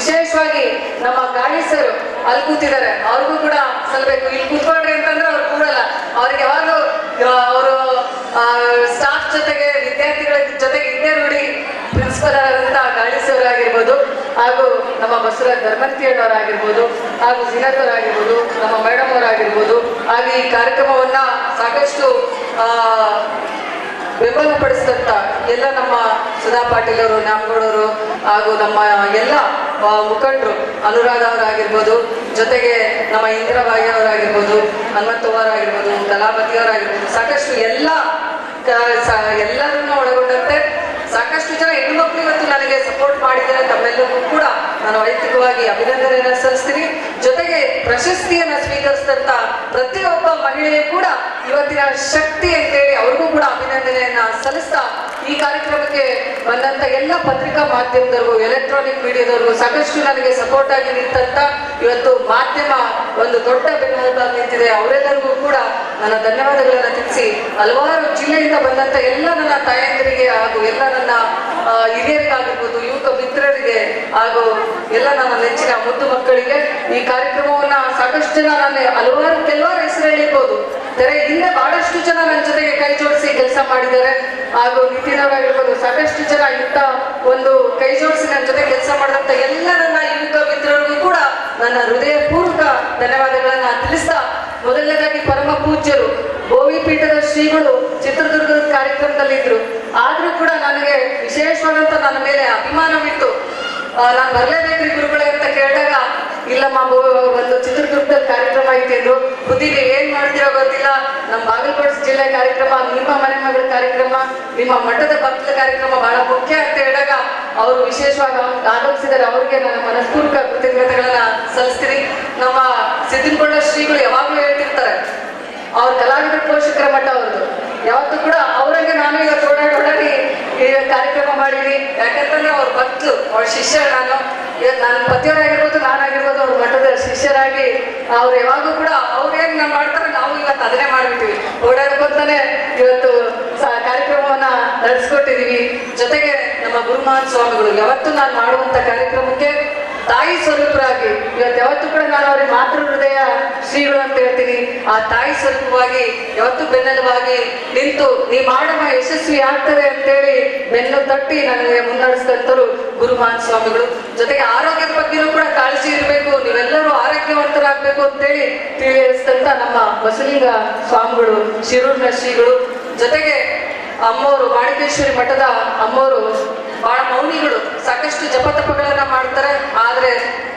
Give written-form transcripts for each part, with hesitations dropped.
ವಿಶೇಷವಾಗಿ ನಮ್ಮ ಗಾಳಿಸರು ಅಲ್ಲಿ ಕೂತಿದ್ದಾರೆ, ಅವ್ರಿಗೂ ಕೂಡ ಸಲ್ಲಬೇಕು. ಇಲ್ಲಿ ಕೂತ್ಕೊಂಡ್ರಿ ಅಂತಂದ್ರೆ ಅವ್ರು ಕೂಡಲ್ಲ, ಅವ್ರಿಗೆ ಯಾವಾಗಲೂ ಅವರು ಸ್ಟಾಫ್ ಜೊತೆಗೆ ವಿದ್ಯಾರ್ಥಿಗಳ ಜೊತೆಗೆ ಇದ್ದೇ ರೂಢಿ. ಪ್ರಿನ್ಸಿಪಲ್ ಆದಂತ ಗಾಳಿಸರು ಆಗಿರ್ಬೋದು, ಹಾಗೂ ನಮ್ಮ ಬಸವರಾಜ್ ಧರ್ಮಂತಿಯಣ್ಣವರಾಗಿರ್ಬೋದು, ಹಾಗೂ ಜಿನತ್ ಅವರಾಗಿರ್ಬೋದು, ನಮ್ಮ ಮೇಡಮ್ ಅವರಾಗಿರ್ಬೋದು, ಹಾಗೂ ಈ ಕಾರ್ಯಕ್ರಮವನ್ನ ಸಾಕಷ್ಟು ಬೆಂಬಲ ಪಡಿಸಿದಂತ ಎಲ್ಲ ನಮ್ಮ ಸುಧಾ ಪಾಟೀಲ್ ಅವರು, ನ್ಯಾಮಗೌಡರು, ಹಾಗೂ ನಮ್ಮ ಎಲ್ಲ ಮುಖಂಡರು, ಅನುರಾಧ ಅವರಾಗಿರ್ಬೋದು, ಜೊತೆಗೆ ನಮ್ಮ ಇಂದಿರಾಬಾಯಿ ಅವರಾಗಿರ್ಬೋದು, ಹನುಮಂತವರಾಗಿರ್ಬೋದು, ಕಲಾಪತಿ ಅವರಾಗಿರ್ಬೋದು, ಸಾಕಷ್ಟು ಎಲ್ಲರನ್ನ ಒಳಗೊಂಡಂತೆ ಸಾಕಷ್ಟು ಜನ ಹೆಣ್ಣುಮಕ್ಳು ಇವತ್ತು ನನಗೆ ಸಪೋರ್ಟ್ ಮಾಡಿದ್ದಾರೆ. ತಮ್ಮೆಲ್ಲರಿಗೂ ಕೂಡ ನಾನು ವೈಯಕ್ತಿಕವಾಗಿ ಅಭಿನಂದನೆಯನ್ನು ಸಲ್ಲಿಸ್ತೀನಿ. ಜೊತೆಗೆ ಪ್ರಶಸ್ತಿಯನ್ನ ಸ್ವೀಕರಿಸಿದಂತ ಪ್ರತಿಯೊಬ್ಬ ಮಹಿಳೆಯೂ ಕೂಡ ಇವತ್ತಿನ ಶಕ್ತಿ ಅಂತೇಳಿ ಅವ್ರಿಗೂ ಕೂಡ ಅಭಿನಂದನೆಯನ್ನ ಸಲ್ಲಿಸ್ತಾ, ಈ ಕಾರ್ಯಕ್ರಮಕ್ಕೆ ಬಂದಂತ ಎಲ್ಲ ಪತ್ರಿಕಾ ಮಾಧ್ಯಮದವ್ರಿಗೂ, ಎಲೆಕ್ಟ್ರಾನಿಕ್ ಮೀಡಿಯಾದವ್ರಿಗೂ, ಸಾಕಷ್ಟು ನನಗೆ ಸಪೋರ್ಟ್ ಆಗಿ ನಿಂತಂತ ಇವತ್ತು ಮಾಧ್ಯಮ ಒಂದು ದೊಡ್ಡ ಬೆನ್ನೆಲುಬಾಗಿ ನಿಂತಿದೆ, ಅವರೆಲ್ಲರಿಗೂ ಕೂಡ ನನ್ನ ಧನ್ಯವಾದಗಳನ್ನ ತಿಳಿಸಿ, ಹಲವಾರು ಜಿಲ್ಲೆಯಿಂದ ಬಂದಂತ ಎಲ್ಲ ನನ್ನ ತಾಯಂದಿರಿಗೆ ಹಾಗೂ ಎಲ್ಲ ನನ್ನ ಹಿರಿಯರಿಗಾಗಿರ್ಬೋದು, ಯುವಕ ಮಿತ್ರರಿಗೆ, ಹಾಗೂ ಎಲ್ಲ ನನ್ನ ನೆಚ್ಚಿನ ಮುದ್ದು ಮಕ್ಕಳಿಗೆ ಈ ಕಾರ್ಯಕ್ರಮವನ್ನ ಸಾಕಷ್ಟು ಜನ ನಾನು ಕೆಲವಾರು ಹೆಸರು ಹೇಳಿರ್ಬೋದು, ತೆರೆ ಹಿಂದೆ ಬಹಳಷ್ಟು ಜನ ನನ್ನ ಜೊತೆಗೆ ಕೈ ಜೋಡಿಸಿ ಕೆಲಸ ಮಾಡಿದ್ದಾರೆ. ಹಾಗೂ ನಿತಿನ್ ಅವರಾಗಿರ್ಬೋದು, ಸಾಕಷ್ಟು ಜನ ಇಂಥ ಒಂದು ಕೈ ಜೋಡಿಸಿ ನನ್ನ ಜೊತೆ ಕೆಲಸ ಮಾಡಿದಂತ ಎಲ್ಲ ನನ್ನ ಯುವಕ ಮಿತ್ರರಿಗೂ ಕೂಡ ನನ್ನ ಹೃದಯಪೂರ್ವಕ ಧನ್ಯವಾದಗಳನ್ನ ತಿಳಿಸ್ತಾ, ಮೊದಲನೇದಾಗಿ ಪರಮ ಪೂಜ್ಯರು ಬೋವಿ ಪೀಠದ ಶ್ರೀಗಳು ಚಿತ್ರದುರ್ಗದ ಕಾರ್ಯಕ್ರಮದಲ್ಲಿದ್ರು. ಆದ್ರೂ ಕೂಡ ನನಗೆ ವಿಶೇಷವಾದಂತ ನನ್ನ ಮೇಲೆ ಅಭಿಮಾನವಿತ್ತು. ನಾನು ಬರಲೇಬೇಕ್ರಿ ಗುರುಗಳೇ ಅಂತ ಕೇಳಿದಾಗ, ಇಲ್ಲಮ್ಮ ಒಂದು ಚಿತ್ರದುರ್ಗದಲ್ಲಿ ಕಾರ್ಯಕ್ರಮ ಐತಿದ್ರು, ಬುದ್ಧಿಗೆ ಏನ್ ಮಾಡ್ತೀರೋ ಗೊತ್ತಿಲ್ಲ, ನಮ್ಮ ಬಾಗಲಕೋಟೆ ಜಿಲ್ಲೆ ಕಾರ್ಯಕ್ರಮ, ನಿಮ್ಮ ಮನೆ ಮಗಳ ಕಾರ್ಯಕ್ರಮ, ನಿಮ್ಮ ಮಠದ ಭಕ್ತರ ಕಾರ್ಯಕ್ರಮ ಬಹಳ ಮುಖ್ಯ ಅಂತ ಹೇಳಿದಾಗ ಅವರು ವಿಶೇಷವಾಗಿ ಆಗಮಿಸಿದರೆ ಅವರಿಗೆ ನನ್ನ ಮನಸ್ಪೂರ್ವಕ ಕೃತಜ್ಞತೆಗಳನ್ನ ಸಲ್ಲಿಸ್ತೀನಿ. ನಮ್ಮ ಸಿದ್ದಿನಕೊಂಡ ಶ್ರೀಗಳು ಯಾವಾಗಲೂ ಹೇಳ್ತಿರ್ತಾರೆ, ಅವ್ರ ಕಲಾವಿದರ ಪೋಷಕರ ಮಠ ಅವ್ರದ್ದು, ಯಾವತ್ತೂ ಕೂಡ ಅವರಂಗೆ ನಾನು ಇವತ್ತು ಓಡಾಡಿ ಈ ಕಾರ್ಯಕ್ರಮ ಮಾಡಿದೀನಿ. ಯಾಕಂತಂದ್ರೆ ಅವ್ರ ಭಕ್ತರು, ಅವ್ರ ಶಿಷ್ಯ ನಾನು. ಇವತ್ತು ನನ್ನ ಪತಿಯವರಾಗಿರ್ಬೋದು, ನಾನಾಗಿರ್ಬೋದು, ಅವ್ರ ಮಠದ ಶಿಷ್ಯರಾಗಿ ಅವ್ರು ಯಾವಾಗೂ ಕೂಡ ಅವ್ರೇನ್ ಮಾಡ್ತಾರೆ, ನಾವು ಇವತ್ತು ಅದನ್ನೇ ಮಾಡ್ಬಿಟ್ಟಿವಿ. ಓಡಾಡ್ಕೊಂತಾನೆ ಇವತ್ತು ಕಾರ್ಯಕ್ರಮವನ್ನ ನಡೆಸ್ಕೊಟ್ಟಿದೀವಿ. ಜೊತೆಗೆ ನಮ್ಮ ಗುರುಮಹಾನ್ ಸ್ವಾಮಿಗಳು ಯಾವತ್ತು ನಾನು ಮಾಡುವಂತ ಕಾರ್ಯಕ್ರಮಕ್ಕೆ ತಾಯಿ ಸ್ವರೂಪರಾಗಿ ಇವತ್ತು ಯಾವತ್ತೂ ಕೂಡ ನಾನು ಅವ್ರಿಗೆ ಮಾತೃ ಹೃದಯ ಶ್ರೀಗಳು ಅಂತ ಹೇಳ್ತೀನಿ. ಆ ತಾಯಿ ಸ್ವರೂಪವಾಗಿ ಯಾವತ್ತೂ ಬೆನ್ನೆಲುಬಾಗಿ ನಿಂತು ನೀ ಮಾಡುವ ಯಶಸ್ವಿ ಆಗ್ತದೆ ಅಂತೇಳಿ ಬೆನ್ನು ತಟ್ಟಿ ನನಗೆ ಮುನ್ನಡೆಸಿದಂತರು ಗುರುಮಹಾನ್ ಸ್ವಾಮಿಗಳು. ಜೊತೆಗೆ ಆರೋಗ್ಯದ ಬಗ್ಗೆಯೂ ಕೂಡ ಕಾಳಜಿ ಇರಬೇಕು, ನೀವೆಲ್ಲರೂ ಆರೋಗ್ಯವಂತರಾಗಬೇಕು ಅಂತೇಳಿ ತಿಳಿಸಿದಂತ ನಮ್ಮ ಬಸವಲಿಂಗ ಸ್ವಾಮಿಗಳು, ಶಿರೂರಿನ ಶ್ರೀಗಳು. ಜೊತೆಗೆ ಅಮ್ಮೋರು, ಮಾಣಿಕೇಶ್ವರಿ ಮಠದ ಅಮ್ಮೋರು ಬಹಳ ಮೌನಿಗಳು, ಸಾಕಷ್ಟು ಜಪತಪಗಳನ್ನ ಮಾಡ್ತಾರೆ. ಆದ್ರೆ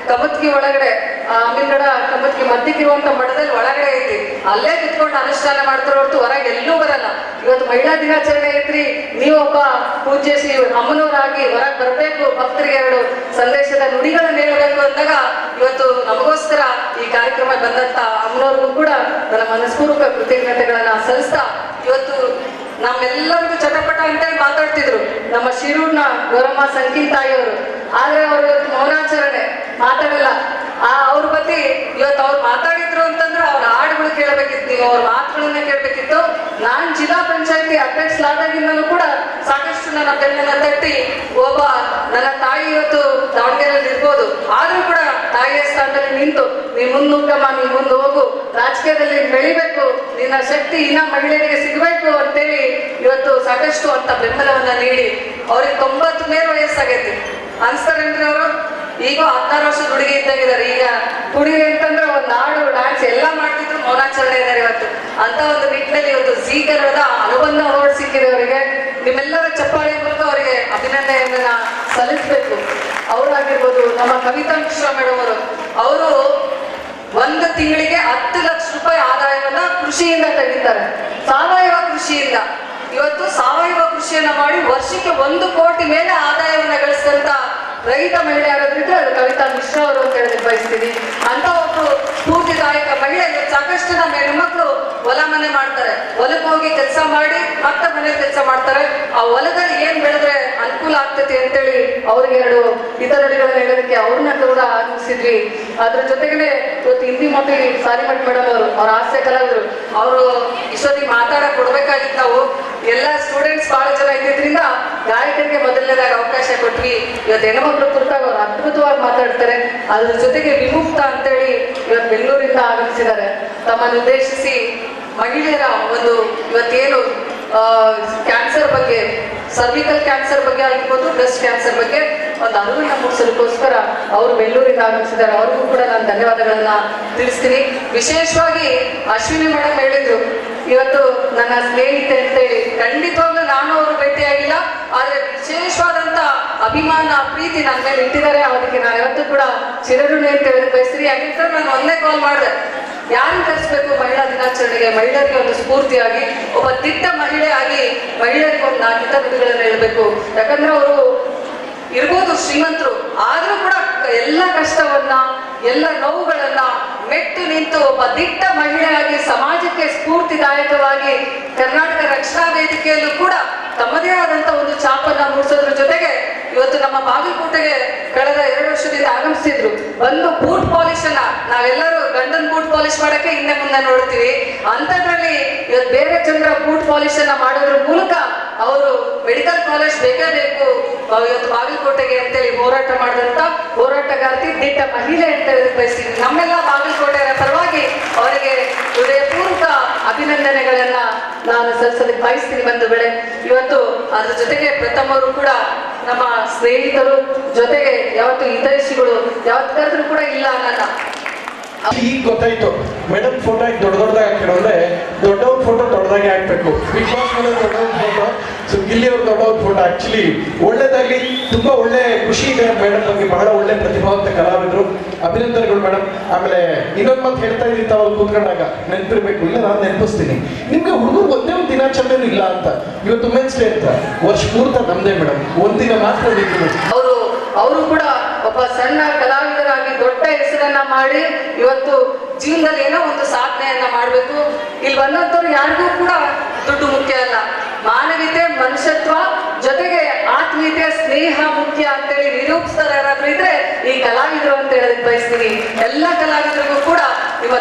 ಕಮತ್ಗಿ ಒಳಗಡೆ, ಅಮೀನ್ಗಡ ಕಮತ್ಗಿ ಮಧ್ಯಕ್ಕಿರುವಂತ ಮಠದಲ್ಲಿ ಒಳಗಡೆ ಐತಿ, ಅಲ್ಲೇ ಕುತ್ಕೊಂಡು ಅನುಷ್ಠಾನ ಮಾಡ್ತಾರ ಹೊರತು ಹೊರಗೆ ಎಲ್ಲೂ ಬರಲ್ಲ. ಇವತ್ತು ಮಹಿಳಾ ದಿನಾಚರಣೆ ಐತ್ರಿ, ನೀವೊಬ್ಬ ಪೂಜ್ಯ ಶ್ರೀ ಅಮ್ಮನವರಾಗಿ ಹೊರಗೆ ಬರಬೇಕು, ಭಕ್ತರಿಗೆ ಎರಡು ಸಂದೇಶದ ನುಡಿಗಳನ್ನ ಹೇಳಬೇಕು ಅಂದಾಗ ಇವತ್ತು ನಮಗೋಸ್ಕರ ಈ ಕಾರ್ಯಕ್ರಮ ಬಂದಂತ ಅಮ್ಮನವ್ರಿಗೂ ಕೂಡ ನನ್ನ ಮನಸ್ಪೂರ್ವಕ ಕೃತಜ್ಞತೆಗಳನ್ನ ಸಲ್ಲಿಸ್ತಾ, ಇವತ್ತು ನಮ್ಮೆಲ್ಲರಿಗೂ ಚಟಪಟ ಅಂತೇಳಿ ಮಾತಾಡ್ತಿದ್ರು ನಮ್ಮ ಶಿರೂರ್ನ ಗೌರಮ್ಮ ಸಂಕೀನ್ ತಾಯಿಯವರು. ಆದ್ರೆ ಅವರು ಇವತ್ತು ಮೌನಾಚರಣೆ ಮಾತಾಡಲ್ಲ. ಅವ್ರ ಬಗ್ಗೆ ಇವತ್ತು ಅವ್ರು ಮಾತಾಡಿದ್ರು ಅಂತಂದ್ರೆ ಅವ್ರ ಹಾಡುಗಳು ಕೇಳಬೇಕಿತ್ತು, ನೀವು ಅವ್ರ ಮಾತುಗಳನ್ನ ಕೇಳಬೇಕಿತ್ತು. ನಾನ್ ಜಿಲ್ಲಾ ಪಂಚಾಯತಿ ಅಧ್ಯಕ್ಷರಾದಾಗಿಂದಲೂ ಕೂಡ ಸಾಕಷ್ಟು ನನ್ನ ಬೆನ್ನನ್ನ ತಟ್ಟಿ, ಒಬ್ಬ ನನ್ನ ತಾಯಿ ಇವತ್ತು ದಾವಣಗೆರೆಯಲ್ಲಿ ಇರ್ಬೋದು, ಆದ್ರೂ ಕೂಡ ತಾಯಿಯ ಸ್ಥಾನದಲ್ಲಿ ನಿಂತು ನೀ ಮುಂದುಕ್ಕಮ್ಮ, ನೀ ಮುಂದೆ ಹೋಗು, ರಾಜಕೀಯದಲ್ಲಿ ಬೆಳಿಬೇಕು, ನಿನ್ನ ಶಕ್ತಿ ಇನ್ನ ಮಹಿಳೆಯರಿಗೆ ಸಿಗಬೇಕು ಅಂತೇಳಿ ಇವತ್ತು ಸಾಕಷ್ಟು ಅಂತ ಬೆಂಬಲವನ್ನ ನೀಡಿ, ಅವ್ರಿಗೆ 90 ಮೇಲೆ ವಯಸ್ಸಾಗೈತಿ ಅನ್ಸ್ತಾರೇನ್ರಿ ಅವರು. ಈಗ 16 ವರ್ಷದ ಹುಡುಗಿ ಇದ್ದಾಗಿದ್ದಾರೆ. ಈಗ ಹುಡುಗಿ ಅಂತಂದ್ರೆ ಒಂದು ಹಾಡು ಡ್ಯಾನ್ಸ್ ಎಲ್ಲ ಮಾಡ್ತಿದ್ರು, ಮೌನಾಚರಣೆ ಇದ್ದಾರೆ ಇವತ್ತು. ಅಂತ ಒಂದು ನಿಟ್ಟಿನಲ್ಲಿ ಇವತ್ತು ಜೀಕರದ ಅನುಬಂಧ ಅವಾರ್ಡ್ ಸಿಕ್ಕಿದೆ ಅವರಿಗೆ. ನಿಮ್ಮೆಲ್ಲರ ಚಪ್ಪಾಳೆ ಮೂಲಕ ಅವರಿಗೆ ಅಭಿನಂದನೆಯನ್ನ ಸಲ್ಲಿಸಬೇಕು. ಅವರಾಗಿರ್ಬೋದು, ನಮ್ಮ ಕವಿತಾ ಮಿಶ್ರಾ ಮೇಡಮ್ ಅವರು ಒಂದು ತಿಂಗಳಿಗೆ 10 ಲಕ್ಷ ರೂಪಾಯಿ ಆದಾಯವನ್ನ ಕೃಷಿಯಿಂದ ತೆಗಿತಾರೆ, ಸಾವಯವ ಕೃಷಿಯಿಂದ. ಇವತ್ತು ಸಾವಯವ ಕೃಷಿಯನ್ನ ಮಾಡಿ ವರ್ಷಕ್ಕೆ 1 ಕೋಟಿ ಮೇಲೆ ಆದಾಯವನ್ನ ಗಳಿಸಿದಂತ ರೈತ ಮಹಿಳೆ ಯಾರಾದ್ರಿದ್ರೆ ಅದು ಕವಿತಾ ಮಿಶ್ರಾ ಅವರು ಅಂತ ಹೇಳಿ ಬಯಸ್ತೀನಿ. ಅಂತ ಒಬ್ರು ಸ್ಫೂರ್ತಿದಾಯಕ ಮಹಿಳೆ. ಸಾಕಷ್ಟು ನಮ್ಮ ಹೆಣ್ಮಕ್ಳು ಹೊಲ ಮನೆ ಮಾಡ್ತಾರೆ, ಹೊಲಕ್ಕೆ ಹೋಗಿ ಕೆಲಸ ಮಾಡಿ ಮತ್ತೆ ಮನೆ ಕೆಲಸ ಮಾಡ್ತಾರೆ. ಆ ಹೊಲದಲ್ಲಿ ಏನ್ ಬೆಳೆದ್ರೆ ಅನುಕೂಲ ಆಗ್ತೈತಿ ಅಂತೇಳಿ ಅವ್ರಿಗೆ 2 ಹಿತನುಡಿಗಳನ್ನ ಹೇಳೋದಕ್ಕೆ ಅವ್ರನ್ನ ಕೂಡ ಆಗಮಿಸಿದ್ವಿ. ಅದ್ರ ಜೊತೆಗೇನೆ ಇವತ್ತು ಹಿಂದಿ ಮಾತಾಡಿ ಸಾಲಿಮಠ್ ಮೇಡಮ್ ಅವ್ರ ಹಾಸ್ಯ ಕಲಾವಿದರು, ಅವರು ಇಷ್ಟೊತ್ತಿಗೆ ಮಾತಾಡಕ್ ಕೊಡ್ಬೇಕಾಗಿತ್ತು. ನಾವು ಎಲ್ಲ ಸ್ಟೂಡೆಂಟ್ಸ್ ಬಹಳ ಜನ ಇದ್ದಿದ್ರಿಂದ ಗಾಯಕರಿಗೆ ಮೊದಲನೇದಾಗ ಅವಕಾಶ ಕೊಟ್ವಿ. ಇವತ್ತು ಹೆಣ್ಮಕ್ಳು ಕುರಿತಾಗ ಅವ್ರು ಅದ್ಭುತವಾಗಿ ಮಾತಾಡ್ತಾರೆ. ಅದ್ರ ಜೊತೆಗೆ ವಿಮುಕ್ತ ಅಂತೇಳಿ ಇವತ್ತು ಬೆಂಗಳೂರಿಂದ ಆಗಮಿಸಿದ್ದಾರೆ. ತಮ್ಮನ್ನು ಉದ್ದೇಶಿಸಿ ಮಹಿಳೆಯರ ಒಂದು ಇವತ್ತೇನು ಕ್ಯಾನ್ಸರ್ ಬಗ್ಗೆ, ಸರ್ವಿಕಲ್ ಕ್ಯಾನ್ಸರ್ ಬಗ್ಗೆ ಆಗಿರ್ಬೋದು, ಬ್ರೆಸ್ಟ್ ಕ್ಯಾನ್ಸರ್ ಬಗ್ಗೆ ಒಂದು ಅರಿವನ್ನ ಮೂಡಿಸೋದಕ್ಕೋಸ್ಕರ ಅವರು ಬೆಂಗಳೂರಿಂದ ಆಗಮಿಸಿದ್ದಾರೆ. ಅವ್ರಿಗೂ ಕೂಡ ನಾನು ಧನ್ಯವಾದಗಳನ್ನ ತಿಳಿಸ್ತೀನಿ. ವಿಶೇಷವಾಗಿ ಅಶ್ವಿನಿ ಮೇಡಮ್ ಹೇಳಿದ್ರು, ಇವತ್ತು ನನ್ನ ಸ್ನೇಹಿತೆ ಅಂತೇಳಿ. ಖಂಡಿತವಾಗ್ಲೂ ನಾನು ಅವರು ಭೇಟಿಯಾಗಿಲ್ಲ, ಆದ್ರೆ ವಿಶೇಷವಾದಂತ ಅಭಿಮಾನ ಪ್ರೀತಿ ನನ್ನ ಮೇಲೆ ಇಟ್ಟಿದ್ದಾರೆ. ಅದಕ್ಕೆ ನಾನು ಯಾವತ್ತೂ ಕೂಡ ಚಿರಋಣಿ ಅಂತ ಹೇಳೋದಕ್ಕೆ ಬಯಸ್ತೀನಿ. ಯಾಕೆಂದ್ರೆ ನಾನು ಒಂದೇ ಕಾಲ್ ಮಾಡಿದೆ, ಯಾರು ಕರೆಸ್ಬೇಕು ಮಹಿಳಾ ದಿನಾಚರಣೆಗೆ, ಮಹಿಳೆಯರಿಗೆ ಒಂದು ಸ್ಫೂರ್ತಿಯಾಗಿ, ಒಬ್ಬ ದಿಟ್ಟ ಮಹಿಳೆ ಆಗಿ ಮಹಿಳೆಯರಿಗೆ ಒಂದು 4 ಹಿತನುಡಿಗಳನ್ನು ಹೇಳಬೇಕು. ಯಾಕಂದ್ರೆ ಅವರು ಇರ್ಬೋದು ಶ್ರೀಮಂತರು, ಆದ್ರೂ ಕೂಡ ಎಲ್ಲ ಕಷ್ಟವನ್ನ, ಎಲ್ಲ ನೋವುಗಳನ್ನ ಮೆಟ್ಟು ನಿಂತು ಒಬ್ಬ ದಿಟ್ಟ ಮಹಿಳೆಯಾಗಿ ಸಮಾಜಕ್ಕೆ ಸ್ಫೂರ್ತಿದಾಯಕವಾಗಿ ಕರ್ನಾಟಕ ರಕ್ಷಣಾ ವೇದಿಕೆಯಲ್ಲೂ ಕೂಡ ತಮ್ಮದೇ ಆದಂತ ಒಂದು ಛಾಪನ್ನ ಮೂಡಿಸೋದ್ರ ಜೊತೆಗೆ ಇವತ್ತು ನಮ್ಮ ಬಾಗಲಕೋಟೆಗೆ ಕಳೆದ 2 ವರ್ಷದಿಂದ ಆಗಮಿಸಿದ್ರು. ಒಂದು ಬೂಟ್ ಪಾಲಿಶ್ ಅನ್ನ ನಾವೆಲ್ಲರೂ ಗಂಡನ್ ಬೂಟ್ ಪಾಲಿಶ್ ಮಾಡಕ್ಕೆ ಹಿಂದೆ ಮುಂದೆ ನೋಡ್ತೀವಿ. ಅಂತದ್ರಲ್ಲಿ ಇವತ್ತು ಬೇರೆ ಜನರ ಬೂಟ್ ಪಾಲಿಶ್ ಅನ್ನ ಮಾಡೋದ್ರ ಮೂಲಕ ಅವರು ಮೆಡಿಕಲ್ ಕಾಲೇಜ್ ಬೇಕೇ ಬೇಕು ಇವತ್ತು ಬಾಗಲಕೋಟೆಗೆ ಅಂತೇಳಿ ಹೋರಾಟ ಮಾಡಿದಂತ ಹೋರಾಟಗಾರ್ತಿ, ದಿಟ್ಟ ಮಹಿಳೆ ಅಂತ ಬಯಸ್ತೀವಿ. ನಮ್ಮೆಲ್ಲ ಬಾಗಲಕೋಟೆಯ ಪರವಾಗಿ ಅವರಿಗೆ ಹೃದಯಪೂರ್ವಕ ಅಭಿನಂದನೆಗಳನ್ನ ನಾನು ಸಲ್ಲಿಸೋದಕ್ಕೆ ಬಯಸ್ತೀನಿ ಬಂಧುಗಳೇ. ಇವತ್ತು ಅದ್ರ ಜೊತೆಗೆ ಪ್ರಥಮ ಅವರು ಕೂಡ ನಮ್ಮ ಸ್ನೇಹಿತರು, ಜೊತೆಗೆ ಯಾವತ್ತು ಹಿತೈಷಿಗಳು, ಯಾವತ್ತು ಕರೆದ್ರು ಕೂಡ ಇಲ್ಲ ನನ್ನ. ಈಗ ಗೊತ್ತಾಯ್ತು ಮೇಡಮ್ ಫೋಟೋ ಹಾಕಿ ದೊಡ್ಡದಾಗಿ ಹಾಕಿರೋದ್ರೆ ದೊಡ್ಡವ್ರ ಫೋಟೋ ದೊಡ್ಡದಾಗಿ ಹಾಕ್ಬೇಕು. ಬಿಗ್ ಬಾಸ್ ದೊಡ್ಡವ್ರ ಫೋಟೋ, ಸೊ ಗಿಲ್ಲಿ ಅವ್ರ ದೊಡ್ಡವ್ರ ಫೋಟೋ. ಆಕ್ಚುಲಿ ಒಳ್ಳೇದಾಗ್ಲಿ, ತುಂಬಾ ಒಳ್ಳೆ ಖುಷಿ ಇದೆ ಮೇಡಮ್ ಬಗ್ಗೆ. ಬಹಳ ಒಳ್ಳೆ ಪ್ರತಿಭಾವಂತ ಕಲಾವಿದರು, ಅಭಿನಂದನೆಗಳು ಮೇಡಮ್. ಆಮೇಲೆ ಇನ್ನೊಂದು ಮಾತು ಹೇಳ್ತಾ ಇದ್ರಿ ತಾವು ಕೂತ್ಕೊಂಡಾಗ, ನೆನಪಿರ್ಬೇಕು, ಇಲ್ಲ ನಾನು ನೆನಪಿಸ್ತೀನಿ ನಿಮ್ಗೆ, ಹುಡುಗರು ಒಂದೇ ಒಂದು ದಿನಾಚರಣೆ ಇಲ್ಲ ಅಂತ. ಇವತ್ತು ವುಮೆನ್ಸ್ ಡೇ ಅಂತ ವರ್ಷ ಪೂರ್ತ ನಮ್ದೇ ಮೇಡಮ್, ಒಂದಿನ ಮಾತ್ರ ಅವರು ಕೂಡ ಒಬ್ಬ ಸಣ್ಣ ಕಲಾವಿದರಾಗಿ ದೊಡ್ಡ ಹೆಸರನ್ನ ಮಾಡಿ ಇವತ್ತು ಜೀವನದಲ್ಲಿ ಏನೋ ಒಂದು ಸಾಧನೆಯನ್ನ ಮಾಡ್ಬೇಕು. ಇಲ್ಲಿ ಬಂದಂತವ್ರು ಯಾರಿಗೂ ಕೂಡ ದುಡ್ಡು ಮುಖ್ಯ ಅಲ್ಲ, ಮಾನವೀಯತೆ, ಮನುಷ್ಯತ್ವ, ಜೊತೆಗೆ ಆತ್ಮೀಯತೆ, ಸ್ನೇಹ ಮುಖ್ಯ ಅಂತೇಳಿ ನಿರೂಪಿಸ್ತಾರೆ ಯಾರಾದ್ರೂ ಇದ್ರೆ ಈ ಕಲಾವಿದರು ಅಂತ ಹೇಳೋದಕ್ಕೆ ಬಯಸ್ತೀನಿ. ಎಲ್ಲ ಕಲಾವಿದರಿಗೂ ಕೂಡ ನಿಮ್ಮ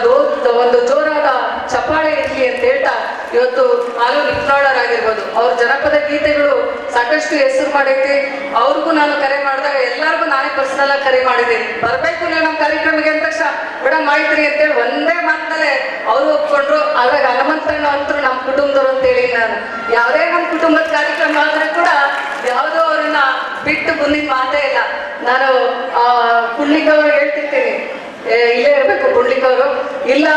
ಒಂದು ಜೋರಾದ ಚಪ್ಪಾಳೆ ಇರ್ಲಿ ಅಂತ ಹೇಳ್ತಾ, ಇವತ್ತು ಹಾಲು ನಿಪ್ನಾಳರ್ ಆಗಿರ್ಬೋದು, ಅವ್ರ ಜನಪದ ಗೀತೆಗಳು ಸಾಕಷ್ಟು ಹೆಸರು ಮಾಡೈತಿ. ಅವ್ರಿಗೂ ನಾನು ಕರೆ ಮಾಡಿದಾಗ ಎಲ್ಲರಿಗೂ ನಾನೇ ಪರ್ಸನಲ್ ಆಗಿ ಕರೆ ಮಾಡಿದ್ದೀನಿ, ಬರ್ಬೇಕು ನೀವು ನಮ್ಮ ಕಾರ್ಯಕ್ರಮಕ್ಕೆ ಅಂತ ತಕ್ಷಣ ಮೇಡಮ್ ಮಾಡ್ತೀರಿ ಅಂತೇಳಿ ಒಂದೇ ಮಾತಿನಲ್ಲೇ ಅವರು ಒಪ್ಕೊಂಡ್ರು. ಆದಾಗ ಹನುಮಂತಣ್ಣ ಅಂತರು ನಮ್ಮ ಕುಟುಂಬದವ್ರು ಅಂತೇಳಿ, ನಾನು ಯಾವುದೇ ನಮ್ಮ ಕುಟುಂಬದ ಕಾರ್ಯಕ್ರಮ ಆದ್ರೆ ಕೂಡ ಯಾವುದೋ ಅವ್ರನ್ನ ಬಿಟ್ಟು ಮುಂದಿನ ಮಾತೇ ಇಲ್ಲ. ನಾನು ಪುಣ್ಣಿಕವ್ರಿಗೆ ಹೇಳ್ತಿರ್ತೀನಿ, ಇಲ್ಲೇ ಇರ್ಬೇಕು ಪುಂಡ್ಲಿಕವರು, ಇಲ್ಲ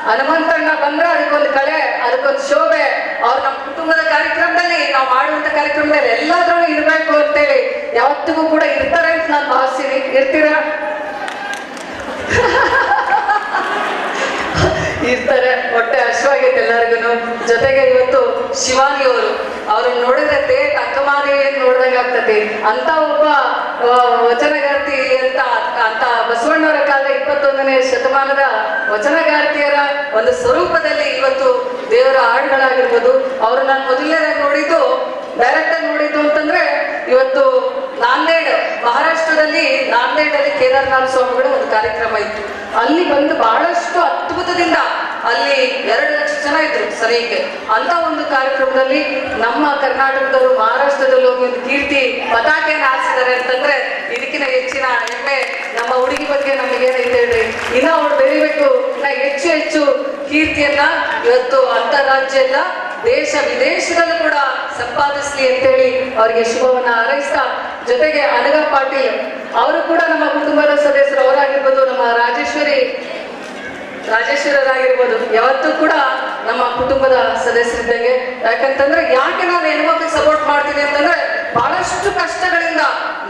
ಹನುಮಂತಣ್ಣ ಬಂದ್ರೆ ಅದಕ್ಕೊಂದು ಕಲೆ, ಅದಕ್ಕೊಂದು ಶೋಭೆ, ಅವ್ರು ನಮ್ಮ ಕುಟುಂಬದ ಕಾರ್ಯಕ್ರಮದಲ್ಲಿ, ನಾವು ಮಾಡುವಂತ ಕಾರ್ಯಕ್ರಮದಲ್ಲಿ ಎಲ್ಲಾದ್ರೂ ಇರ್ಬೇಕು ಅಂತೇಳಿ ಯಾವತ್ತಿಗೂ ಕೂಡ ಇರ್ತಾರೆ ಅಂತ ನಾನು ಭಾವಿಸ್ತೀನಿ. ಇರ್ತೀರಾ? ಇರ್ತಾರೆ. ಹೊಟ್ಟೆ ಹಶ್ವಾಗೈತೆ ಎಲ್ಲರಿಗೂ. ಜೊತೆಗೆ ಇವತ್ತು ಶಿವಾನಿ ಅವ್ರನ್ನ ನೋಡಿದ್ರೆ ತೇಟ್ ಅಕ್ಕಮಾದೇವಿಯನ್ನು ನೋಡ್ದಂಗೆ ಆಗ್ತದೆ. ಅಂತ ಒಬ್ಬ ವಚನಗಾರ್ತಿ ಅಂತ ಬಸವಣ್ಣವರ ಕಾಲದ 21ನೇ ಶತಮಾನದ ವಚನಗಾರ್ತಿಯರ ಒಂದು ಸ್ವರೂಪದಲ್ಲಿ ಇವತ್ತು ದೇವರ ಹಾಡುಗಳಾಗಿರ್ಬೋದು. ಅವ್ರು ನಾನು ಮೊದಲನೇದಾಗಿ ನೋಡಿದ್ದು, ಡೈರೆಕ್ಟ್ ಆಗಿ ನೋಡಿದ್ದು ಅಂತಂದ್ರೆ ಇವತ್ತು ನಾಂದೇಡ್, ಮಹಾರಾಷ್ಟ್ರದಲ್ಲಿ ನಾಂದೇಡಲ್ಲಿ ಕೇದಾರನಾಥ ಸ್ವಾಮಿಗಳು ಒಂದು ಕಾರ್ಯಕ್ರಮ ಇತ್ತು. ಅಲ್ಲಿ ಬಂದು ಬಹಳಷ್ಟು ಅದ್ಭುತದಿಂದ ಅಲ್ಲಿ 2 ಲಕ್ಷ ಜನ ಇದ್ರು ಸರಿಯಕ್ಕೆ. ಅಂತ ಒಂದು ಕಾರ್ಯಕ್ರಮದಲ್ಲಿ ನಮ್ಮ ಕರ್ನಾಟಕದವರು ಮಹಾರಾಷ್ಟ್ರದಲ್ಲಿ ಹೋಗಿ ಒಂದು ಕೀರ್ತಿ ಪತಾಕೆಯನ್ನು ಹಾರಿಸಿದ್ದಾರೆ ಅಂತಂದ್ರೆ ಇದಕ್ಕಿಂತ ಹೆಚ್ಚಿನ ಹೆಮ್ಮೆ ನಮ್ಮ ಹುಡುಗಿ ಬಗ್ಗೆ ನಮಗೇನೈತೆ ಹೇಳ್ರಿ. ಇನ್ನ ಅವ್ರು ಬೆಳಿಬೇಕು, ಇನ್ನ ಹೆಚ್ಚು ಹೆಚ್ಚು ಕೀರ್ತಿಯನ್ನ ಇವತ್ತು ಅಂತಾರಾಜ್ಯ ಎಲ್ಲ ದೇಶ ವಿದೇಶದಲ್ಲೂ ಕೂಡ ಸಂಪಾದಿಸ್ಲಿ ಅಂತೇಳಿ ಅವರಿಗೆ ಶುಭವನ್ನ ಹಾರೈಸ್ತಾ, ಜೊತೆಗೆ ಅನಘಾ ಪಾಟೀಲ್ ಅವರು ಕೂಡ ನಮ್ಮ ಕುಟುಂಬದ ಸದಸ್ಯರು, ಅವರಾಗಿರ್ಬೋದು, ನಮ್ಮ ರಾಜೇಶ್ವರರಾಗಿರ್ಬೋದು, ಯಾವತ್ತೂ ಕೂಡ ನಮ್ಮ ಕುಟುಂಬದ ಸದಸ್ಯರಿದ್ದಂಗೆ. ಯಾಕಂತಂದ್ರೆ ಯಾಕೆ ನಾನು ಹೆಣ್ಮಕ್ಳಿಗೆ ಸಪೋರ್ಟ್ ಮಾಡ್ತೀನಿ ಅಂತಂದ್ರೆ, ಬಹಳಷ್ಟು ಕಷ್ಟಗಳಿಂದ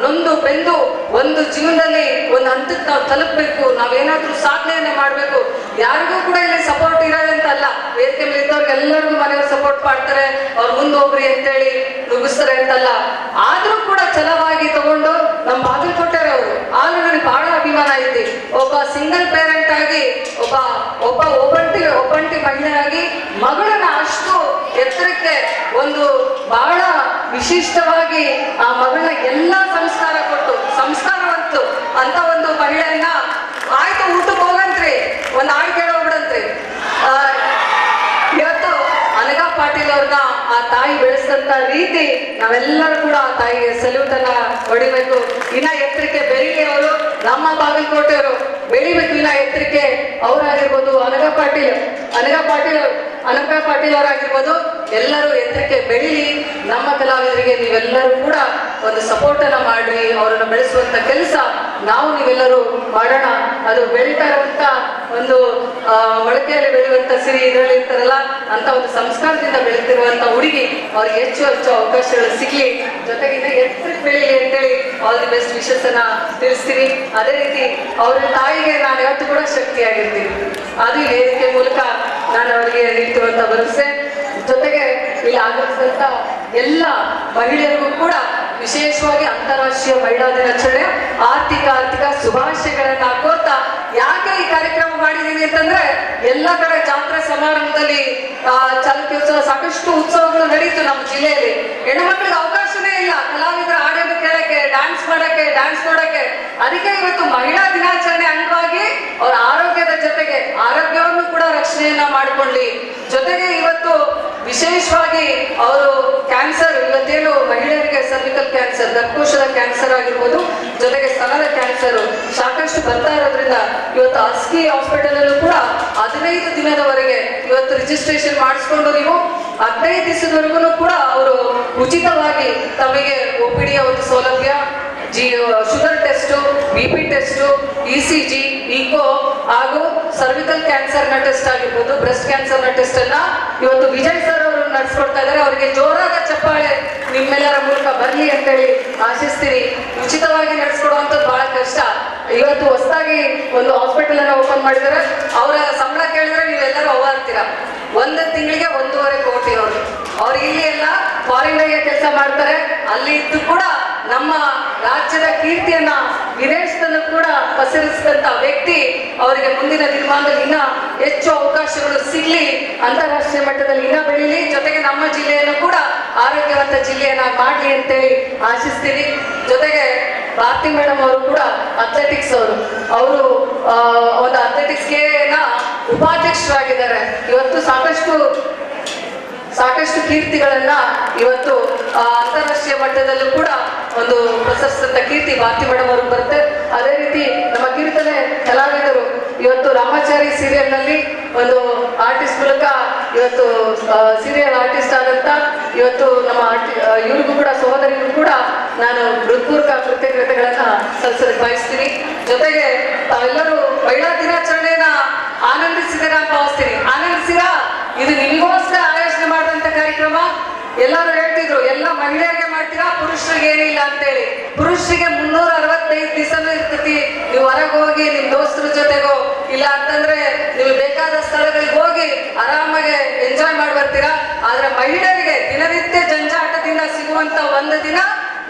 ನೊಂದು ಬೆಂದು ಒಂದು ಜೀವನದಲ್ಲಿ ಒಂದು ಹಂತಕ್ಕೆ ನಾವು ತಲುಪಬೇಕು, ನಾವೇನಾದ್ರೂ ಸಾಧನೆಯನ್ನ ಮಾಡ್ಬೇಕು. ಯಾರಿಗೂ ಕೂಡ ಇಲ್ಲಿ ಸಪೋರ್ಟ್ ಇರೋದಂತಲ್ಲ, ವೇದಿಕೆ ಮೇಲೆ ಇದ್ದವ್ರಿಗೆ ಎಲ್ಲರಿಗೂ ಮನೆಯವ್ರು ಸಪೋರ್ಟ್ ಮಾಡ್ತಾರೆ, ಅವ್ರು ಮುಂದೆ ಹೋಗ್ರಿ ಅಂತೇಳಿ ನುಗ್ಗಿಸ್ತಾರೆ ಅಂತಲ್ಲ. ಆದ್ರೂ ಕೂಡ ಛಲವಾಗಿ ತಗೊಂಡು ನಮ್ಮ ಬಾಗಲಕೋಟೆಯವರು ಆದ್ರೂ ನನಗೆ ಬಹಳ ಅಭಿಮಾನ ಐತಿ. ಒಬ್ಬ ಸಿಂಗಲ್ ಪೇರೆಂಟ್ ಆಗಿ, ಒಬ್ಬಂಟಿ ಮಹಿಳೆಯಾಗಿ ಮಗಳನ್ನ ಅಷ್ಟು ಎತ್ತರಕ್ಕೆ ಒಂದು ಬಹಳ ವಿಶಿಷ್ಟವಾಗಿ ಆ ಮಗಳನ್ನ ಎಲ್ಲಾ ಸಂಸ್ಕಾರ ಕೊಟ್ಟು ಸಂಸ್ಕಾರವಂತು ಅಂತ ಒಂದು ಮಹಿಳೆಯನ್ನ ಆಯ್ತು ಊಟಕ್ಕೆ ಹೋಗಂತ್ರಿ ಒಂದ್ ಹಾಡು ಕೇಳೋಗ್ಬಿಡಂತ್ರಿ. ಇವತ್ತು ಅನಘಾ ಪಾಟೀಲ್ ಅವ್ರನ್ನ ಆ ತಾಯಿ ಬೆಳೆಸಿದಂತ ರೀತಿ ನಾವೆಲ್ಲರೂ ಕೂಡ ಆ ತಾಯಿಗೆ ಸಲ್ಯೂಟ್ ಅನ್ನ ಹೊಡಿಬೇಕು. ಇನ್ನ ಎತ್ತರಕ್ಕೆ ಬೆಳಿಲಿ ಅವರು, ನಮ್ಮ ಬಾಗಲಕೋಟೆಯವರು ಬೆಳಿಬೇಕು ಇನ್ನ ಎತ್ತರಕ್ಕೆ. ಅವರಾಗಿರ್ಬೋದು ಅನಘಾ ಪಾಟೀಲ್ ಅವರಾಗಿರ್ಬೋದು, ಎಲ್ಲರೂ ಎತ್ತರಕ್ಕೆ ಬೆಳಿಲಿ. ನಮ್ಮ ಕಲಾವಿದರಿಗೆ ನೀವೆಲ್ಲರೂ ಕೂಡ ಒಂದು ಸಪೋರ್ಟ್ ಅನ್ನ ಮಾಡ್ರಿ. ಅವರನ್ನ ಬೆಳೆಸುವಂತ ಕೆಲಸ ನಾವು ನೀವೆಲ್ಲರೂ ಮಾಡೋಣ. ಅದು ಬೆಳೀತಾ ಇರುವಂತ ಒಂದು ಮೊಳಕೆಯಲ್ಲಿ ಬೆಳೆಯುವಂತ ಸಿರಿ ಇದರಲ್ಲಿ ಇರ್ತಾರಲ್ಲ ಅಂತ ಒಂದು ಸಂಸ್ಕಾರದಿಂದ ಬೆಳೀತಿರುವಂತ ಹುಡುಗಿ ಅವ್ರಿಗೆ ಹೆಚ್ಚು ಹೆಚ್ಚು ಅವಕಾಶಗಳು ಸಿಗ್ಲಿ, ಜೊತೆಗೆ ಎತ್ತರಕ್ಕೆ ಬೆಳೀಲಿ ಅಂತೇಳಿ ಆಲ್ ದಿ ಬೆಸ್ಟ್ ವಿಶಸ್ ಅನ್ನ ತಿಳಿಸ್ತೀನಿ. ಅದೇ ರೀತಿ ಅವ್ರ ತಾಯಿಗೆ ನಾನು ಯಾವತ್ತೂ ಕೂಡ ಶಕ್ತಿಯಾಗಿರ್ತೀನಿ. ಅದು ಈ ವೇದಿಕೆ ಮೂಲಕ ನಾನು ಅವರಿಗೆ ನೀಡ್ತಿರುವಂತ ಭರವಸೆ. ಜೊತೆಗೆ ಇಲ್ಲಿ ಆಗಮಿಸಿದಂತ ಎಲ್ಲ ಮಹಿಳೆಯರಿಗೂ ಕೂಡ ವಿಶೇಷವಾಗಿ ಅಂತಾರಾಷ್ಟ್ರೀಯ ಮಹಿಳಾ ದಿನಾಚರಣೆ ಆರ್ಥಿಕ ಶುಭಾಶಯಗಳನ್ನ ಕೋರ್ತಾ, ಯಾಕೆ ಈ ಕಾರ್ಯಕ್ರಮ ಮಾಡಿದೀನಿ ಅಂತಂದ್ರೆ ಎಲ್ಲ ಕಡೆ ಜಾತ್ರೆ ಸಮಾರಂಭದಲ್ಲಿ ಚಾಲುಕ್ಯೋತ್ಸವ ಸಾಕಷ್ಟು ಉತ್ಸವಗಳು ನಡೀತು ನಮ್ಮ ಜಿಲ್ಲೆಯಲ್ಲಿ. ಹೆಣ್ಮಕ್ಳಿಗೆ ಅವಕಾಶನೇ ಇಲ್ಲ ಕಲಾವಿದರ ಹಾಡನ್ನು ಕೇಳಕ್ಕೆ, ಡ್ಯಾನ್ಸ್ ನೋಡಕ್ಕೆ. ಅದಕ್ಕೆ ಇವತ್ತು ಮಹಿಳಾ ದಿನಾಚರಣೆ ಅಂಗವಾಗಿ ಅವರ ಆರೋಗ್ಯದ ಜೊತೆಗೆ ಆರೋಗ್ಯವನ್ನು ಕೂಡ ರಕ್ಷಣೆಯನ್ನ ಮಾಡಿಕೊಳ್ಳಿ. ಜೊತೆಗೆ ಇವತ್ತು ವಿಶೇಷವಾಗಿ ಅವರು ಕ್ಯಾನ್ಸರ್, ಇವತ್ತೇನು ಮಹಿಳೆಯರಿಗೆ ಸರ್ವಿಕಲ್ ಕ್ಯಾನ್ಸರ್, ಗರ್ಭಕೋಶದ ಕ್ಯಾನ್ಸರ್ ಆಗಿರ್ಬೋದು, ಜೊತೆಗೆ ಸ್ತನದ ಕ್ಯಾನ್ಸರ್ ಸಾಕಷ್ಟು ಬರ್ತಾ ಇರೋದ್ರಿಂದ ಇವತ್ತು ಅಸ್ಕಿ ಹಾಸ್ಪಿಟಲ್ ಅಲ್ಲೂ ಕೂಡ 15 ದಿನದವರೆಗೆ ಇವತ್ತು ರಿಜಿಸ್ಟ್ರೇಷನ್ ಮಾಡಿಸ್ಕೊಂಡು ನೀವು 15 ದಿವಸದವರೆಗೂ ಕೂಡ ಅವರು ಉಚಿತವಾಗಿ ತಮಗೆ OPD ಒಂದು ಸೌಲಭ್ಯ, sugar test, BP test, ECG, echo ಹಾಗೂ ಸರ್ವಿಕಲ್ ಕ್ಯಾನ್ಸರ್ ನ ಟೆಸ್ಟ್ ಆಗಿರ್ಬೋದು, ಬ್ರೆಸ್ಟ್ ಕ್ಯಾನ್ಸರ್ ನ ಟೆಸ್ಟ್ ಅನ್ನ ಇವತ್ತು ವಿಜಯ್ ಸರ್ ಅವರು ನಡೆಸ್ಕೊಡ್ತಾ ಇದ್ದಾರೆ. ಅವರಿಗೆ ಜೋರಾದ ಚಪ್ಪಾಳೆ ನಿಮ್ಮೆಲ್ಲರ ಮೂಲಕ ಬರ್ಲಿ ಅಂತೇಳಿ ಆಶಿಸ್ತೀನಿ. ಉಚಿತವಾಗಿ ನಡೆಸ್ಕೊಡುವಂಥದ್ದು ಬಹಳ ಕಷ್ಟ. ಇವತ್ತು ಹೊಸದಾಗಿ ಒಂದು ಹಾಸ್ಪಿಟಲ್ ಅನ್ನ ಓಪನ್ ಮಾಡಿದ್ದಾರೆ. ಅವರ ಸಂಬಳ ಕೇಳಿದ್ರೆ ನೀವೆಲ್ಲರೂ ಹೋಗ್ತೀರಾ. ಒಂದು ತಿಂಗಳಿಗೆ 1.5 ಕೋಟಿ ಅವ್ರು ಇಲ್ಲಿ ಎಲ್ಲ ಫಾರಿನ್ ಕೆಲಸ ಮಾಡ್ತಾರೆ. ಅಲ್ಲಿ ಇದ್ದು ಕೂಡ ನಮ್ಮ ರಾಜ್ಯದ ಕೀರ್ತಿಯನ್ನ ವಿದೇಶದಲ್ಲೂ ಕೂಡ ಪಸರಿಸಿದಂತ ವ್ಯಕ್ತಿ. ಅವರಿಗೆ ಮುಂದಿನ ದಿನಮಾನದಲ್ಲಿ ಇನ್ನ ಹೆಚ್ಚು ಅವಕಾಶಗಳು ಸಿಗ್ಲಿ, ಅಂತಾರಾಷ್ಟ್ರೀಯ ಮಟ್ಟದಲ್ಲಿ ಇನ್ನ ಬೆಳೀಲಿ, ಜೊತೆಗೆ ನಮ್ಮ ಜಿಲ್ಲೆಯನ್ನು ಕೂಡ ಆರೋಗ್ಯವಂತ ಜಿಲ್ಲೆಯನ್ನ ಮಾಡ್ಲಿ ಅಂತೇಳಿ ಆಶಿಸ್ತೀನಿ. ಜೊತೆಗೆ ಭಾರತಿ ಮೇಡಮ್ ಅವರು ಕೂಡ ಅಥ್ಲೆಟಿಕ್ಸ್ ಅವರು ಒಂದು ಅಥ್ಲೆಟಿಕ್ಸ್ಗೆ ಉಪಾಧ್ಯಕ್ಷರಾಗಿದ್ದಾರೆ. ಇವತ್ತು ಸಾಕಷ್ಟು ಕೀರ್ತಿಗಳನ್ನ ಇವತ್ತು ಅಂತಾರಾಷ್ಟ್ರೀಯ ಮಟ್ಟದಲ್ಲೂ ಕೂಡ ಒಂದು ಪ್ರಶಸ್ತ ಕೀರ್ತಿ ಭಾರತಿ ಮೇಡಮ್ ಅವ್ರಿಗೆ ಬರುತ್ತೆ. ಅದೇ ರೀತಿ ನಮ್ಮ ಕೀರ್ತನೆ ಕಲಾವಿದರು ಇವತ್ತು ರಾಮಾಚಾರಿ ಸೀರಿಯಲ್ ನಲ್ಲಿ ಒಂದು ಆರ್ಟಿಸ್ಟ್ ಮೂಲಕ ಇವತ್ತು ಸೀರಿಯಲ್ ಆರ್ಟಿಸ್ಟ್ ಆದಂತ ಇವತ್ತು ನಮ್ಮ ಇವ್ರಿಗೂ ಕೂಡ ಸಹೋದರಿಗೂ ಕೂಡ ನಾನು ಹೃತ್ಪೂರ್ವಕ ಕೃತಜ್ಞತೆಗಳನ್ನ ಸಲ್ಲಿಸಲು ಬಯಸ್ತೀನಿ. ಜೊತೆಗೆ ತಾವೆಲ್ಲರೂ ಮಹಿಳಾ ದಿನಾಚರಣೆಯನ್ನ ಆನಂದಿಸಿದ್ದೀರಾ ಅಂತ ಭಾವಿಸ್ತೀನಿ. ಆನಂದಿಸಿರಾ? ಇದು ನಿಮಗೋಸ್ಕರ ಆಯೋಜನೆ ಮಾಡಿದಂತ ಕಾರ್ಯಕ್ರಮ. ಎಲ್ಲರೂ ಹೇಳ್ತಿದ್ರು ಎಲ್ಲ ಮಹಿಳೆಯರಿಗೆ ಮಾಡ್ತೀರಾ, ಪುರುಷರಿಗೆ ಏನಿಲ್ಲ ಅಂತೇಳಿ. ಪುರುಷರಿಗೆ 365 ದಿವಸನೂ ಇರ್ತೈತಿ. ನೀವು ಹೊರಗೆ ಹೋಗಿ ನಿಮ್ ದೋಸ್ತರ ಜೊತೆಗೋ ಇಲ್ಲ ಅಂತಂದ್ರೆ ನೀವು ಬೇಕಾದ ಸ್ಥಳಗಳಿಗೆ ಹೋಗಿ ಆರಾಮಾಗಿ ಎಂಜಾಯ್ ಮಾಡಿ ಬರ್ತೀರಾ. ಆದ್ರೆ ಮಹಿಳೆಯರಿಗೆ ದಿನನಿತ್ಯ ಜಂಜಾಟದಿಂದ ಸಿಗುವಂತ ಒಂದು ದಿನ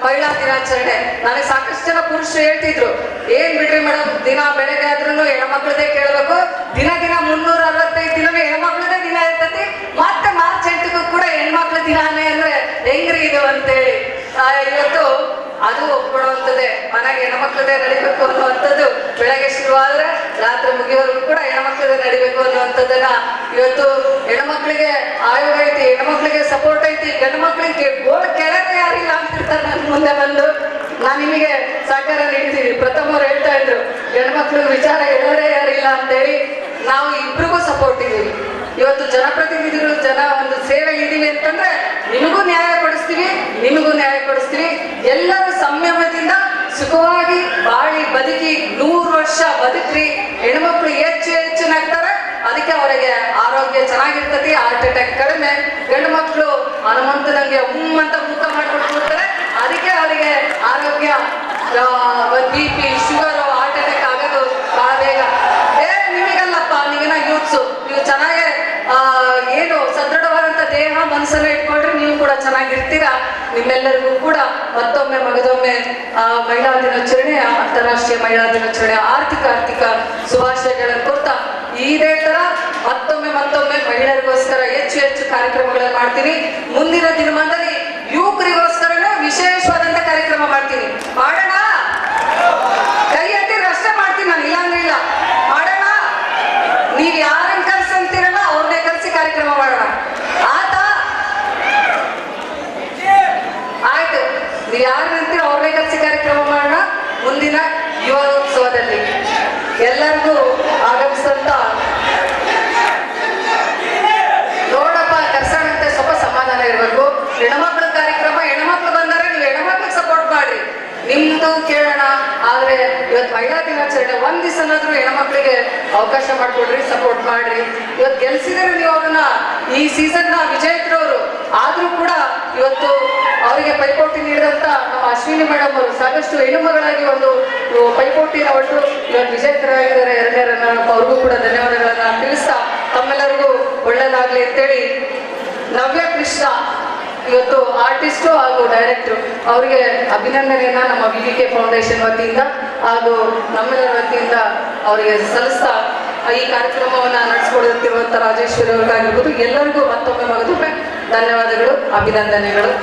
ಮಹಿಳಾ ದಿನಾಚರಣೆ. ನನಗೆ ಸಾಕಷ್ಟು ಜನ ಪುರುಷರು ಹೇಳ್ತಿದ್ರು, ಏನ್ ಬಿಡ್ರಿ ಮೇಡಮ್, ದಿನ ಬೆಳಗ್ಗೆ ಆದ್ರೂ ಹೆಣ್ಮಕ್ಳದೇ ಕೇಳಬೇಕು, ದಿನ 365 ದಿನವೂ ಹೆಣ್ಮಕ್ಳದೇ ದಿನ ಇರ್ತತಿ, ಮತ್ತೆ ಮಾರ್ಚ್ 8ಕ್ಕೂ ಕೂಡ ಹೆಣ್ಮಕ್ಳ ದಿನಾನೇ ಅಂದ್ರೆ ಹೆಂಗ್ರಿ ಇದು ಅಂತೇಳಿ. ಇವತ್ತು ಅದು ಒಪ್ಕೊಳ್ಳುವಂಥದ್ದೇ. ಮನೆಗೆ ಹೆಣ್ಮಕ್ಳದೇ ನಡಿಬೇಕು ಅನ್ನುವಂಥದ್ದು ಬೆಳಗ್ಗೆ ಶುರುವಾದ್ರೆ ರಾತ್ರಿ ಮುಗಿಯೋವರೆಗೂ ಕೂಡ ಹೆಣ್ಮಕ್ಳದೇ ನಡಿಬೇಕು ಅನ್ನುವಂಥದ್ದನ್ನ ಇವತ್ತು ಹೆಣ್ಮಕ್ಳಿಗೆ ಆಯೋಗ ಐತಿ, ಹೆಣ್ಮಕ್ಳಿಗೆ ಸಪೋರ್ಟ್ ಐತಿ. ಗಂಡು ಮಕ್ಳಿಗೆ ಗೋಳ್ ಕೆಳಗೆ ಯಾರಿಲ್ಲ ಅಂತಿರ್ತಾರೆ. ನನ್ನ ಮುಂದೆ ಬಂದು ನಾನು ನಿಮಗೆ ಸಹಕಾರ ನೀಡ್ತೀನಿ. ಪ್ರಥಮರು ಹೇಳ್ತಾ ಇದ್ರು ಗಂಡು ಮಕ್ಳಿಗೆ ವಿಚಾರ ಹೇಳೋರೇ ಯಾರಿಲ್ಲ ಅಂತೇಳಿ. ನಾವು ಇಬ್ರಿಗೂ ಸಪೋರ್ಟ್ ಇದೀವಿ. ಇವತ್ತು ಜನಪ್ರತಿನಿಧಿಗಳು ಒಂದು ಸೇವೆ ಇದೀವಿ ಅಂತಂದ್ರೆ ನಿಮಗೂ ನ್ಯಾಯ ಕೊಡಿಸ್ತೀವಿ. ಎಲ್ಲರೂ ಸಂಯಮದಿಂದ ಸುಖವಾಗಿ ಬಾಳಿ ಬದುಕಿ 100 ವರ್ಷ ಬದುಕ್ರಿ. ಹೆಣ್ಮಕ್ಳು ಹೆಚ್ಚು ನಗ್ತಾರೆ, ಅದಕ್ಕೆ ಅವರಿಗೆ ಆರೋಗ್ಯ ಚೆನ್ನಾಗಿರ್ತತಿ, ಹಾರ್ಟ್ ಅಟ್ಯಾಕ್ ಕಡಿಮೆ. ಗಂಡು ಮಕ್ಕಳು ಹನುಮಂತನಂಗೆ ಅಂತ ಮುಖ ಮಾಡ್ಕೊಳ್ತಾರೆ, ಅದಕ್ಕೆ ಅವರಿಗೆ ಆರೋಗ್ಯ BP, ಶುಗರ್, ಹಾರ್ಟ್ ಅಟ್ಯಾಕ್ ಆಗೋದು ಬಹಳ ಬೇಗ. ನಿಮಗಲ್ಲಪ್ಪ, ನೀವೇನ ಯೂತ್ಸು, ನೀವು ಚೆನ್ನಾಗೆ ಏನು ಸದೃಢವಾದಂತ ದೇಹ ಮನಸ್ಸನ್ನು ಇಟ್ಕೊಂಡ್ರೆ ನೀವು ಕೂಡ ಚೆನ್ನಾಗಿರ್ತೀರಾ. ನಿಮ್ಮೆಲ್ಲರಿಗೂ ಕೂಡ ಮತ್ತೊಮ್ಮೆ ಮಹಿಳಾ ದಿನಾಚರಣೆ, ಅಂತಾರಾಷ್ಟ್ರೀಯ ಮಹಿಳಾ ದಿನಾಚರಣೆ ಆರ್ಥಿಕ ಶುಭಾಶಯಗಳನ್ನು ಕೊಡ್ತಾ, ಇದೇ ತರ ಮತ್ತೊಮ್ಮೆ ಮಹಿಳೆಯರಿಗೋಸ್ಕರ ಹೆಚ್ಚು ಕಾರ್ಯಕ್ರಮಗಳನ್ನು ಮಾಡ್ತೀನಿ. ಮುಂದಿನ ದಿನಮಾನದಲ್ಲಿ ಯುವಕರಿಗೋಸ್ಕರನೇ ವಿಶೇಷವಾದಂತ ಕಾರ್ಯಕ್ರಮ ಮಾಡ್ತೀನಿ. ಮಾಡೋಣ, ಕೈ ಎತ್ತಿದ್ರೆ ಅಷ್ಟೇ ಮಾಡ್ತೀನಿ ನಾನು, ಇಲ್ಲ ಅಂದ್ರೆ ಇಲ್ಲ. ಮಾಡೋಣ, ನೀವ್ ಯಾರನ್ನ ಕರ್ಸಂತೀರಲ್ಲ ಅವ್ರನ್ನೇ ಕರ್ಸಿ ಕಾರ್ಯಕ್ರಮ ಮಾಡೋಣ. ಆಯ್ತಾ? ಆಯ್ತು, ನೀವ್ ಯಾರನ್ನಂತೀರ ಅವ್ರನ್ನೇ ಕರ್ಸಿ ಕಾರ್ಯಕ್ರಮ ಮಾಡೋಣ. ಮುಂದಿನ ಯುವೋತ್ಸವದಲ್ಲಿ ಎಲ್ಲರಿಗೂ ಆಗಮಿಸಂತ ನೋಡಪ್ಪ ಕರ್ಸಣಂತೆ ಸ್ವಲ್ಪ ಸಮಾಧಾನ ಇರಬೇಕು. ಹೆಣ್ಮಕ್ಳ ಕಾರ್ಯಕ್ರಮ, ಹೆಣ್ಮಕ್ಳು ಬಂದರೆ ನೀವು ಹೆಣ್ಮಕ್ಳಿಗೆ ಸಪೋರ್ಟ್ ಮಾಡ್ರಿ, ನಿಮ್ದು ಕೇಳೋಣ. ಆದ್ರೆ ಇವತ್ತು ಮಹಿಳಾ ದಿನಾಚರಣೆ ಒಂದ್ ದಿವಸನಾದ್ರೂ ಹೆಣ್ಮಕ್ಳಿಗೆ ಅವಕಾಶ ಮಾಡ್ಕೊಡ್ರಿ, ಸಪೋರ್ಟ್ ಮಾಡ್ರಿ. ಇವತ್ತು ಗೆಲ್ಸಿದ್ರೆ ನೀವು ಅವ್ರನ್ನ, ಈ ಸೀಸನ್ ನ ವಿಜೇತರವರು ಆದ್ರೂ ಕೂಡ ಇವತ್ತು ಅವರಿಗೆ ಪೈಪೋಟಿ ನೀಡಿದಂತ ನಮ್ಮ ಅಶ್ವಿನಿ ಮೇಡಮ್ ಅವರು ಸಾಕಷ್ಟು ಹೆಣ್ಣುಮಗಳಾಗಿ ಒಂದು ಪೈಪೋಟಿನ ಒಟ್ಟು ಇವತ್ತು ವಿಜೇತರಾಗಿದ್ದಾರೆ. ಎರಡನೇ ರನ್ನರ್ ಅವ್ರಿಗೂ ಕೂಡ ಧನ್ಯವಾದಗಳನ್ನ ತಿಳಿಸ್ತಾ ತಮ್ಮೆಲ್ಲರಿಗೂ ಒಳ್ಳೇದಾಗ್ಲಿ ಅಂತೇಳಿ ನವ್ಯ ಕೃಷ್ಣ ಇವತ್ತು ಆರ್ಟಿಸ್ಟು ಹಾಗೂ ಡೈರೆಕ್ಟ್ರು ಅವರಿಗೆ ಅಭಿನಂದನೆಯನ್ನ ನಮ್ಮ BVK ಫೌಂಡೇಶನ್ ವತಿಯಿಂದ ಹಾಗೂ ನಮ್ಮೆಲ್ಲರ ವತಿಯಿಂದ ಅವರಿಗೆ ಸಲ್ಲಿಸ್ತಾ ಈ ಕಾರ್ಯಕ್ರಮವನ್ನ ನಡೆಸಿಕೊಡುತ್ತಿರುವಂತ ರಾಜೇಶ್ವರಿ ಅವರಿಗಾಗಿರ್ಬೋದು ಎಲ್ಲರಿಗೂ ಮತ್ತೊಮ್ಮೆ ಧನ್ಯವಾದಗಳು, ಅಭಿನಂದನೆಗಳು.